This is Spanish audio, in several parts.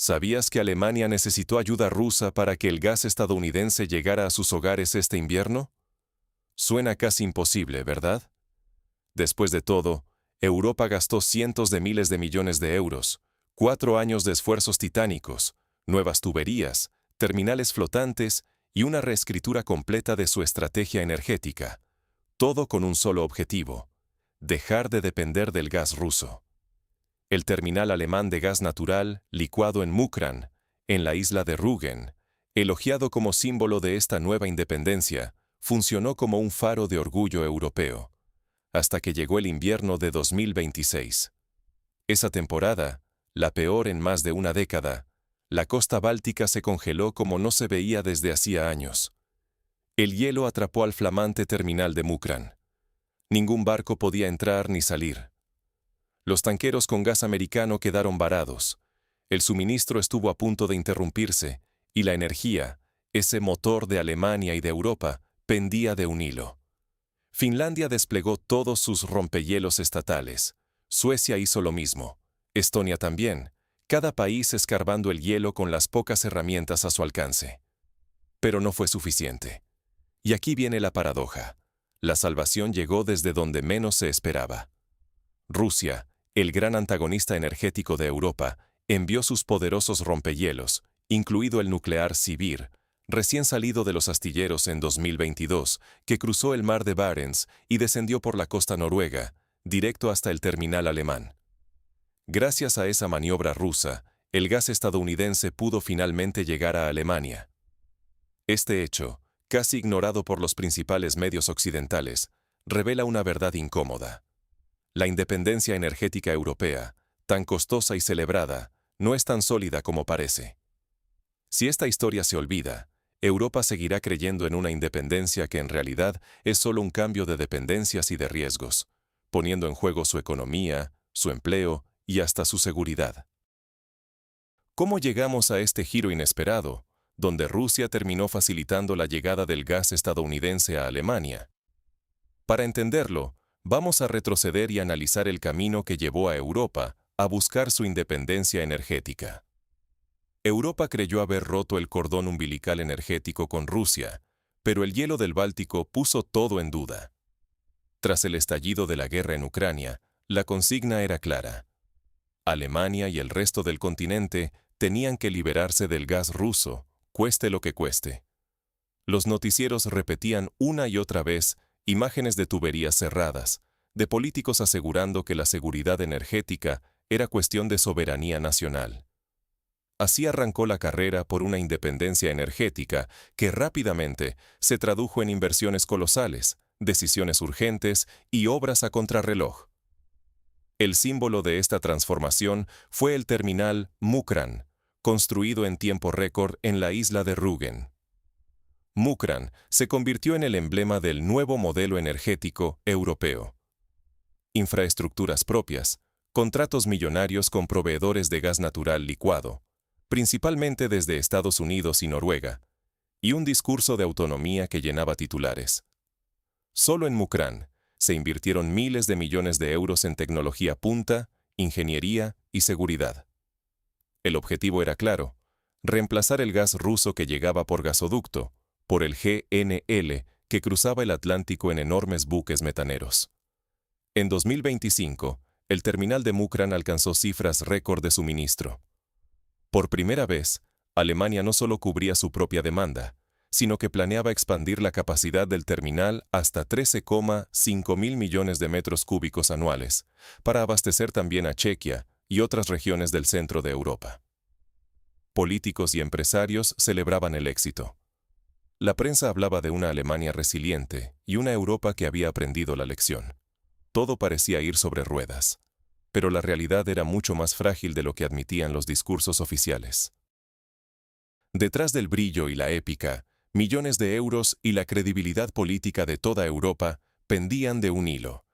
¿Sabías que Alemania necesitó ayuda rusa para que el gas estadounidense llegara a sus hogares este invierno? Suena casi imposible, ¿verdad? Después de todo, Europa gastó cientos de miles de millones de euros, 4 años de esfuerzos titánicos, nuevas tuberías, terminales flotantes y una reescritura completa de su estrategia energética, todo con un solo objetivo: dejar de depender del gas ruso. El terminal alemán de gas natural, licuado en Mukran, en la isla de Rügen, elogiado como símbolo de esta nueva independencia, funcionó como un faro de orgullo europeo, hasta que llegó el invierno de 2026. Esa temporada, la peor en más de una década, la costa báltica se congeló como no se veía desde hacía años. El hielo atrapó al flamante terminal de Mukran. Ningún barco podía entrar ni salir. Los tanqueros con gas americano quedaron varados. El suministro estuvo a punto de interrumpirse, y la energía, ese motor de Alemania y de Europa, pendía de un hilo. Finlandia desplegó todos sus rompehielos estatales. Suecia hizo lo mismo. Estonia también, cada país escarbando el hielo con las pocas herramientas a su alcance. Pero no fue suficiente. Y aquí viene la paradoja. La salvación llegó desde donde menos se esperaba. Rusia, el gran antagonista energético de Europa, envió sus poderosos rompehielos, incluido el nuclear Sibir, recién salido de los astilleros en 2022, que cruzó el mar de Barents y descendió por la costa noruega, directo hasta el terminal alemán. Gracias a esa maniobra rusa, el gas estadounidense pudo finalmente llegar a Alemania. Este hecho, casi ignorado por los principales medios occidentales, revela una verdad incómoda. La independencia energética europea, tan costosa y celebrada, no es tan sólida como parece. Si esta historia se olvida, Europa seguirá creyendo en una independencia que en realidad es solo un cambio de dependencias y de riesgos, poniendo en juego su economía, su empleo y hasta su seguridad. ¿Cómo llegamos a este giro inesperado, donde Rusia terminó facilitando la llegada del gas estadounidense a Alemania? Para entenderlo, vamos a retroceder y analizar el camino que llevó a Europa a buscar su independencia energética. Europa creyó haber roto el cordón umbilical energético con Rusia, pero el hielo del Báltico puso todo en duda. Tras el estallido de la guerra en Ucrania, la consigna era clara. Alemania y el resto del continente tenían que liberarse del gas ruso, cueste lo que cueste. Los noticieros repetían una y otra vez imágenes de tuberías cerradas, de políticos asegurando que la seguridad energética era cuestión de soberanía nacional. Así arrancó la carrera por una independencia energética que rápidamente se tradujo en inversiones colosales, decisiones urgentes y obras a contrarreloj. El símbolo de esta transformación fue el terminal Mukran, construido en tiempo récord en la isla de Rügen. Mukran se convirtió en el emblema del nuevo modelo energético europeo. Infraestructuras propias, contratos millonarios con proveedores de gas natural licuado, principalmente desde Estados Unidos y Noruega, y un discurso de autonomía que llenaba titulares. Solo en Mukran se invirtieron miles de millones de euros en tecnología punta, ingeniería y seguridad. El objetivo era claro: reemplazar el gas ruso que llegaba por gasoducto, por el GNL que cruzaba el Atlántico en enormes buques metaneros. En 2025, el terminal de Mukran alcanzó cifras récord de suministro. Por primera vez, Alemania no solo cubría su propia demanda, sino que planeaba expandir la capacidad del terminal hasta 13,5 mil millones de metros cúbicos anuales, para abastecer también a Chequia y otras regiones del centro de Europa. Políticos y empresarios celebraban el éxito. La prensa hablaba de una Alemania resiliente y una Europa que había aprendido la lección. Todo parecía ir sobre ruedas, pero la realidad era mucho más frágil de lo que admitían los discursos oficiales. Detrás del brillo y la épica, millones de euros y la credibilidad política de toda Europa pendían de un hilo.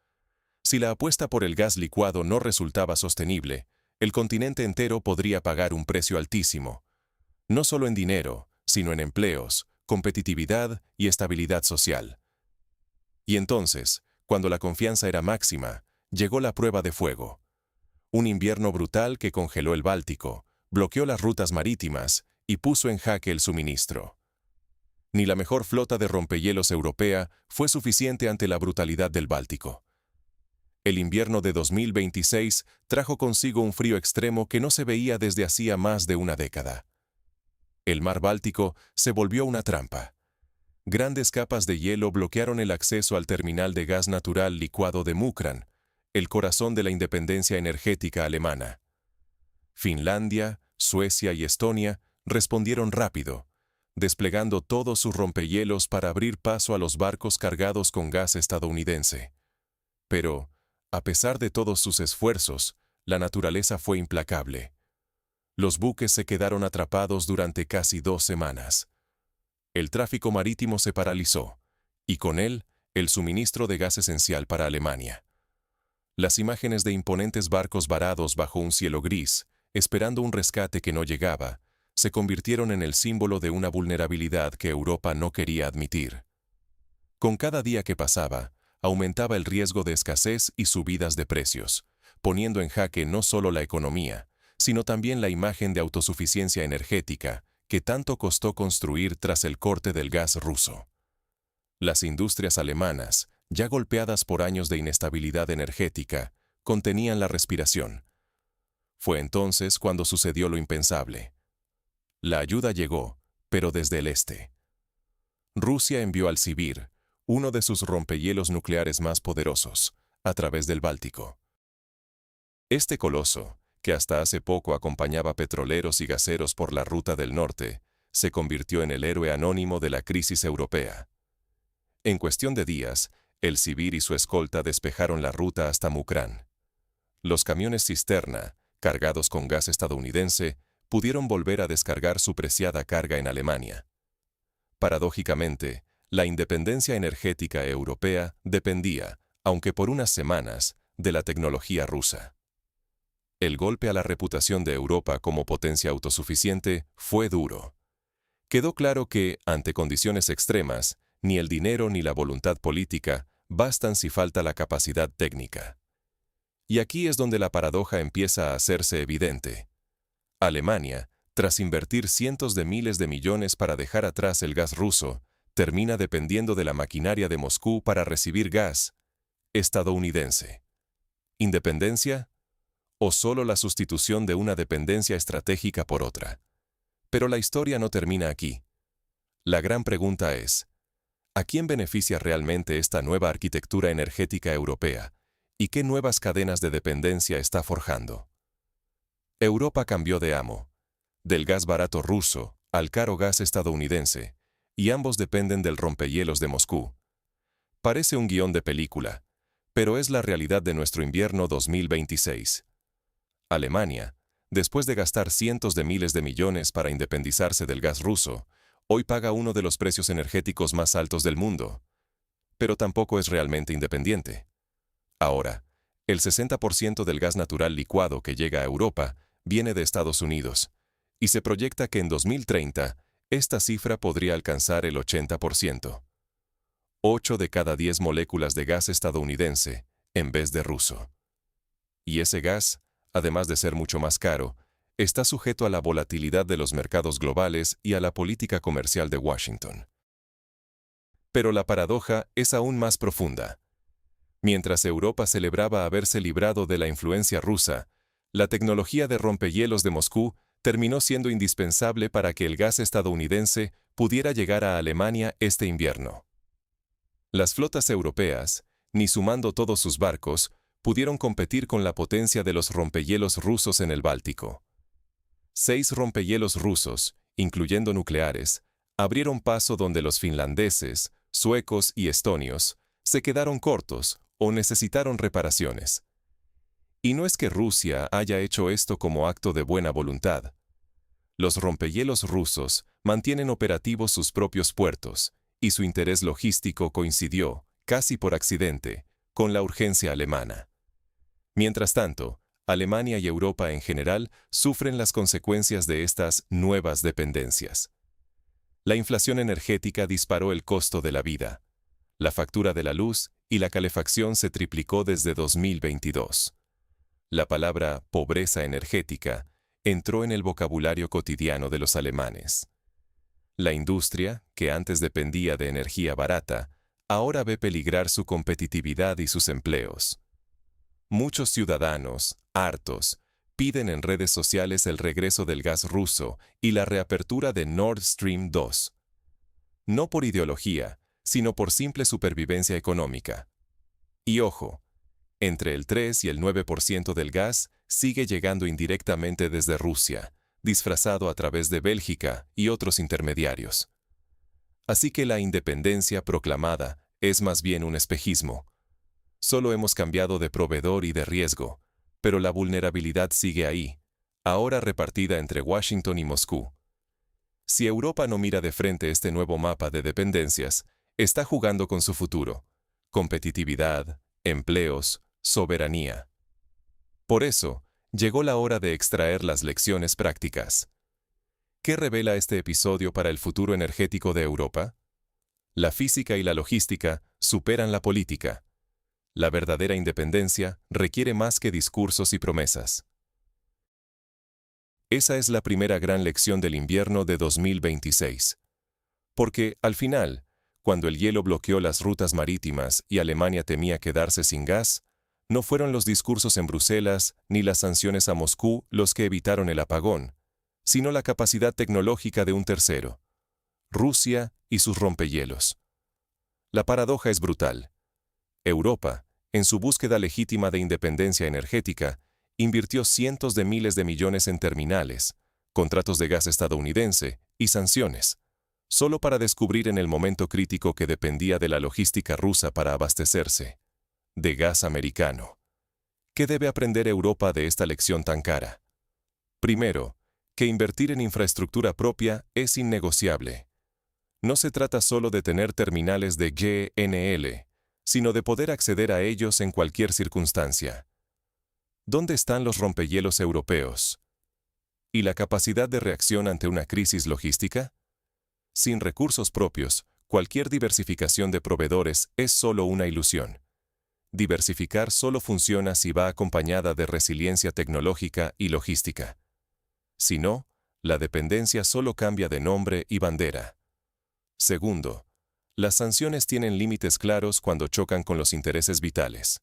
Si la apuesta por el gas licuado no resultaba sostenible, el continente entero podría pagar un precio altísimo, no solo en dinero, sino en empleos, competitividad y estabilidad social. Y entonces, cuando la confianza era máxima, llegó la prueba de fuego. Un invierno brutal que congeló el Báltico, bloqueó las rutas marítimas y puso en jaque el suministro. Ni la mejor flota de rompehielos europea fue suficiente ante la brutalidad del Báltico. El invierno de 2026 trajo consigo un frío extremo que no se veía desde hacía más de una década. El mar Báltico se volvió una trampa. Grandes capas de hielo bloquearon el acceso al terminal de gas natural licuado de Mukran, el corazón de la independencia energética alemana. Finlandia, Suecia y Estonia respondieron rápido, desplegando todos sus rompehielos para abrir paso a los barcos cargados con gas estadounidense. Pero, a pesar de todos sus esfuerzos, la naturaleza fue implacable. Los buques se quedaron atrapados durante casi 2 semanas. El tráfico marítimo se paralizó, y con él, el suministro de gas esencial para Alemania. Las imágenes de imponentes barcos varados bajo un cielo gris, esperando un rescate que no llegaba, se convirtieron en el símbolo de una vulnerabilidad que Europa no quería admitir. Con cada día que pasaba, aumentaba el riesgo de escasez y subidas de precios, poniendo en jaque no solo la economía, sino también la imagen de autosuficiencia energética que tanto costó construir tras el corte del gas ruso. Las industrias alemanas, ya golpeadas por años de inestabilidad energética, contenían la respiración. Fue entonces cuando sucedió lo impensable. La ayuda llegó, pero desde el este. Rusia envió al Sibir, uno de sus rompehielos nucleares más poderosos, a través del Báltico. Este coloso, que hasta hace poco acompañaba petroleros y gaseros por la ruta del norte, se convirtió en el héroe anónimo de la crisis europea. En cuestión de días, el Sibir y su escolta despejaron la ruta hasta Mukran. Los camiones cisterna, cargados con gas estadounidense, pudieron volver a descargar su preciada carga en Alemania. Paradójicamente, la independencia energética europea dependía, aunque por unas semanas, de la tecnología rusa. El golpe a la reputación de Europa como potencia autosuficiente fue duro. Quedó claro que, ante condiciones extremas, ni el dinero ni la voluntad política bastan si falta la capacidad técnica. Y aquí es donde la paradoja empieza a hacerse evidente. Alemania, tras invertir cientos de miles de millones para dejar atrás el gas ruso, termina dependiendo de la maquinaria de Moscú para recibir gas estadounidense. ¿Independencia? ¿O solo la sustitución de una dependencia estratégica por otra? Pero la historia no termina aquí. La gran pregunta es, ¿a quién beneficia realmente esta nueva arquitectura energética europea? ¿Y qué nuevas cadenas de dependencia está forjando? Europa cambió de amo, del gas barato ruso al caro gas estadounidense, y ambos dependen del rompehielos de Moscú. Parece un guión de película, pero es la realidad de nuestro invierno 2026. Alemania, después de gastar cientos de miles de millones para independizarse del gas ruso, hoy paga uno de los precios energéticos más altos del mundo. Pero tampoco es realmente independiente. Ahora, el 60% del gas natural licuado que llega a Europa viene de Estados Unidos, y se proyecta que en 2030 esta cifra podría alcanzar el 80%. 8 de cada 10 moléculas de gas estadounidense en vez de ruso. Y ese gas, además de ser mucho más caro, está sujeto a la volatilidad de los mercados globales y a la política comercial de Washington. Pero la paradoja es aún más profunda. Mientras Europa celebraba haberse librado de la influencia rusa, la tecnología de rompehielos de Moscú terminó siendo indispensable para que el gas estadounidense pudiera llegar a Alemania este invierno. Las flotas europeas, ni sumando todos sus barcos, pudieron competir con la potencia de los rompehielos rusos en el Báltico. 6 rompehielos rusos, incluyendo nucleares, abrieron paso donde los finlandeses, suecos y estonios se quedaron cortos o necesitaron reparaciones. Y no es que Rusia haya hecho esto como acto de buena voluntad. Los rompehielos rusos mantienen operativos sus propios puertos, y su interés logístico coincidió, casi por accidente, con la urgencia alemana. Mientras tanto, Alemania y Europa en general sufren las consecuencias de estas nuevas dependencias. La inflación energética disparó el costo de la vida. La factura de la luz y la calefacción se triplicó desde 2022. La palabra pobreza energética entró en el vocabulario cotidiano de los alemanes. La industria, que antes dependía de energía barata, ahora ve peligrar su competitividad y sus empleos. Muchos ciudadanos, hartos, piden en redes sociales el regreso del gas ruso y la reapertura de Nord Stream 2. No por ideología, sino por simple supervivencia económica. Y ojo, entre el 3 y el 9% del gas sigue llegando indirectamente desde Rusia, disfrazado a través de Bélgica y otros intermediarios. Así que la independencia proclamada es más bien un espejismo. Solo hemos cambiado de proveedor y de riesgo, pero la vulnerabilidad sigue ahí, ahora repartida entre Washington y Moscú. Si Europa no mira de frente este nuevo mapa de dependencias, está jugando con su futuro, competitividad, empleos, soberanía. Por eso, llegó la hora de extraer las lecciones prácticas. ¿Qué revela este episodio para el futuro energético de Europa? La física y la logística superan la política. La verdadera independencia requiere más que discursos y promesas. Esa es la primera gran lección del invierno de 2026. Porque, al final, cuando el hielo bloqueó las rutas marítimas y Alemania temía quedarse sin gas, no fueron los discursos en Bruselas ni las sanciones a Moscú los que evitaron el apagón, sino la capacidad tecnológica de un tercero, Rusia y sus rompehielos. La paradoja es brutal. Europa, en su búsqueda legítima de independencia energética, invirtió cientos de miles de millones en terminales, contratos de gas estadounidense y sanciones, solo para descubrir en el momento crítico que dependía de la logística rusa para abastecerse de gas americano. ¿Qué debe aprender Europa de esta lección tan cara? Primero, que invertir en infraestructura propia es innegociable. No se trata solo de tener terminales de GNL, sino de poder acceder a ellos en cualquier circunstancia. ¿Dónde están los rompehielos europeos? ¿Y la capacidad de reacción ante una crisis logística? Sin recursos propios, cualquier diversificación de proveedores es solo una ilusión. Diversificar solo funciona si va acompañada de resiliencia tecnológica y logística. Si no, la dependencia solo cambia de nombre y bandera. Segundo, las sanciones tienen límites claros cuando chocan con los intereses vitales.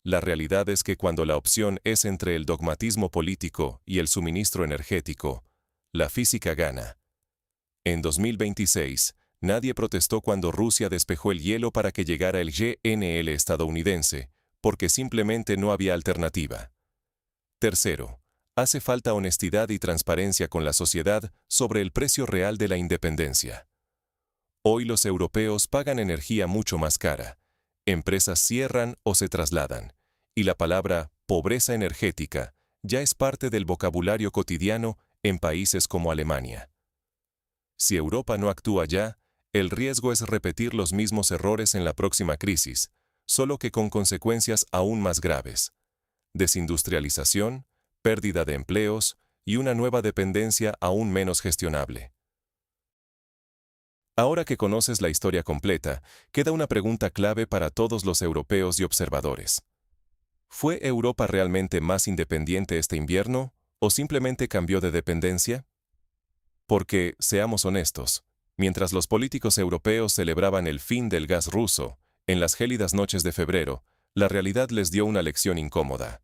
La realidad es que cuando la opción es entre el dogmatismo político y el suministro energético, la física gana. En 2026, nadie protestó cuando Rusia despejó el hielo para que llegara el GNL estadounidense, porque simplemente no había alternativa. Tercero, hace falta honestidad y transparencia con la sociedad sobre el precio real de la independencia. Hoy los europeos pagan energía mucho más cara, empresas cierran o se trasladan, y la palabra pobreza energética ya es parte del vocabulario cotidiano en países como Alemania. Si Europa no actúa ya, el riesgo es repetir los mismos errores en la próxima crisis, solo que con consecuencias aún más graves. Desindustrialización, pérdida de empleos y una nueva dependencia aún menos gestionable. Ahora que conoces la historia completa, queda una pregunta clave para todos los europeos y observadores. ¿Fue Europa realmente más independiente este invierno o simplemente cambió de dependencia? Porque, seamos honestos, mientras los políticos europeos celebraban el fin del gas ruso, en las gélidas noches de febrero, la realidad les dio una lección incómoda.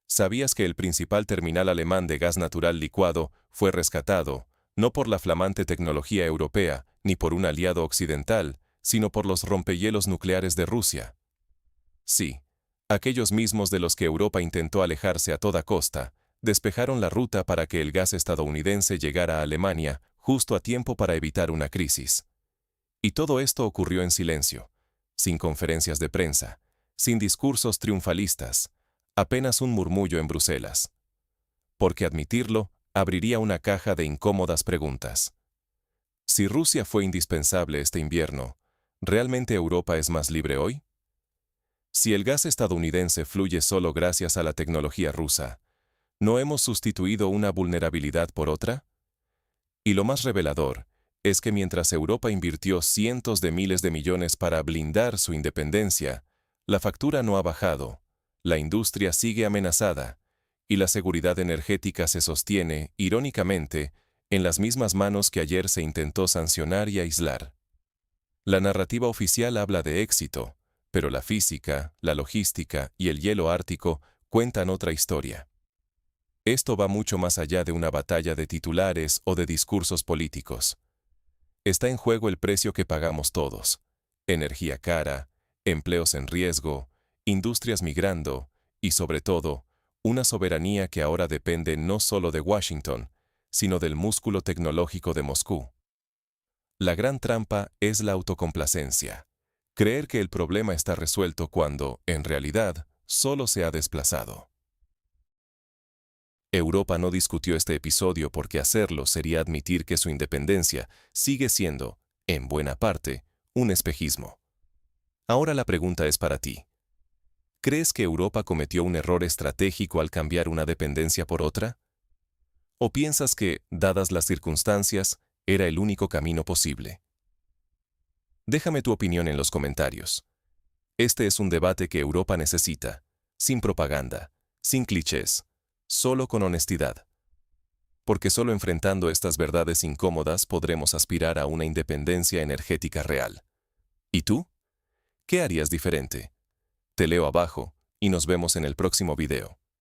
¿Sabías que el principal terminal alemán de gas natural licuado fue rescatado, no por la flamante tecnología europea, ni por un aliado occidental, sino por los rompehielos nucleares de Rusia? Sí, aquellos mismos de los que Europa intentó alejarse a toda costa, despejaron la ruta para que el gas estadounidense llegara a Alemania justo a tiempo para evitar una crisis. Y todo esto ocurrió en silencio, sin conferencias de prensa, sin discursos triunfalistas, apenas un murmullo en Bruselas. Porque admitirlo abriría una caja de incómodas preguntas. Si Rusia fue indispensable este invierno, ¿realmente Europa es más libre hoy? Si el gas estadounidense fluye solo gracias a la tecnología rusa, ¿no hemos sustituido una vulnerabilidad por otra? Y lo más revelador es que mientras Europa invirtió cientos de miles de millones para blindar su independencia, la factura no ha bajado, la industria sigue amenazada, y la seguridad energética se sostiene, irónicamente, en las mismas manos que ayer se intentó sancionar y aislar. La narrativa oficial habla de éxito, pero la física, la logística y el hielo ártico cuentan otra historia. Esto va mucho más allá de una batalla de titulares o de discursos políticos. Está en juego el precio que pagamos todos: energía cara, empleos en riesgo, industrias migrando y, sobre todo, una soberanía que ahora depende no solo de Washington, sino del músculo tecnológico de Moscú. La gran trampa es la autocomplacencia. Creer que el problema está resuelto cuando, en realidad, solo se ha desplazado. Europa no discutió este episodio porque hacerlo sería admitir que su independencia sigue siendo, en buena parte, un espejismo. Ahora la pregunta es para ti. ¿Crees que Europa cometió un error estratégico al cambiar una dependencia por otra? ¿O piensas que, dadas las circunstancias, era el único camino posible? Déjame tu opinión en los comentarios. Este es un debate que Europa necesita, sin propaganda, sin clichés, solo con honestidad. Porque solo enfrentando estas verdades incómodas podremos aspirar a una independencia energética real. ¿Y tú? ¿Qué harías diferente? Te leo abajo y nos vemos en el próximo video.